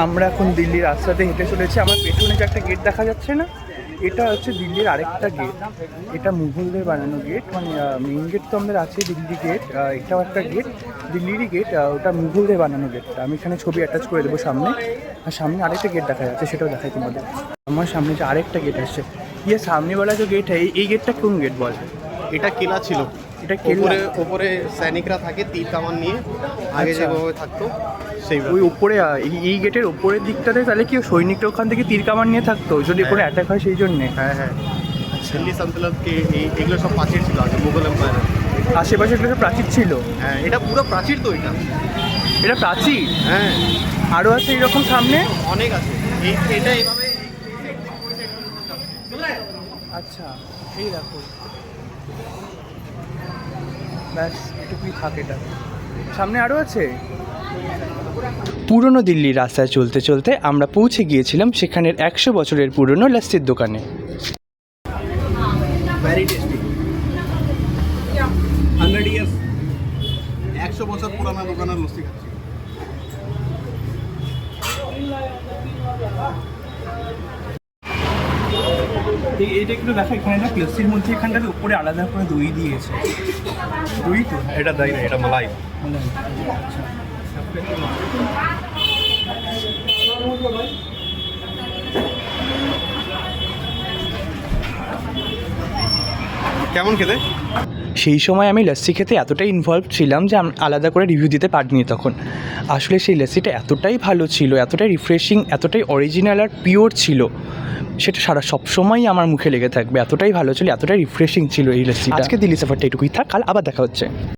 আমরা এখন দিল্লির রাস্তাতে হেঁটে চলেছি। আমার পেছনে যে একটা গেট দেখা যাচ্ছে না, এটা হচ্ছে দিল্লির আরেকটা গেট। এটা মুঘলদের বানানো গেট, মানে মেইন গেট তো আমাদের আছে দিল্লি গেট, এটাও একটা গেট, দিল্লিরই গেট, ওটা মুঘলদের বানানো গেট। আমি এখানে ছবি অ্যাটাচ করে দেবো সামনে। আর সামনে আরেকটা গেট দেখা যাচ্ছে, সেটাও দেখাই তোমাদের। আমার সামনে যে আরেকটা গেট আসছে, ইয়ে সামনেওয়ালা যে গেট এই গেটটা কোন গেট বল? এটা কেলা ছিল, এটা কেল্লা? ওপরে সৈনিকরা থাকে তীর কামান নিয়ে, আগে যেভাবে থাকতো সেই ওই উপরে এই গেটের ওপরের দিকটাতে তাহলে কি সৈনিকরা ওখান থেকে তীর কামান নিয়ে থাকতো যদি কোনো অ্যাটাক হয় সেই জন্যে? হ্যাঁ হ্যাঁ, দিল্লি সালতানাতকে এগুলো সব প্রাচীর ছিল আগে মুঘল এম্পায়ার। আশেপাশে এগুলো সব প্রাচীর ছিল? হ্যাঁ, এটা পুরো প্রাচীর তো এটা প্রাচীর? হ্যাঁ, আরও আছে এরকম সামনে? অনেক আছে। এটা এইভাবে আচ্ছা, এই দেখো, ব্যাস এটুকুই থাকে। এটা সামনে আরও আছে। পুরনো দিল্লির রাস্তায় চলতে চলতে আমরা পৌঁছে গিয়েছিলাম সেখানের 100 বছরের পুরনো লস্যির দোকানে। Very tasty. 100 ইয়ার্স, 100 বছর পুরানা দোকানের লস্যি খাচ্ছি। এইটা একটু দেখো, এখানে দেখ লস্যির মধ্যে এখানটাতে উপরে আলাদা করে দই দিয়েছে। দই তো? এটা দই না, এটা মালাই। আচ্ছা, কেমন খেতে? সেই সময় আমি লস্যি খেতে এতটাই ইনভলভ ছিলাম যে আলাদা করে রিভিউ দিতে পারিনি তখন। আসলে সেই লস্যিটা এতটাই ভালো ছিল, এতটাই রিফ্রেশিং, এতটাই অরিজিনাল আর পিওর ছিল, সেটা সবসময়ই আমার মুখে লেগে থাকবে। এতটাই ভালো ছিল, এতটাই রিফ্রেশিং ছিল এই লস্যিটা। আজকে দিল্লি সফরটা এটুকুই থাক, কাল আবার দেখা হচ্ছে।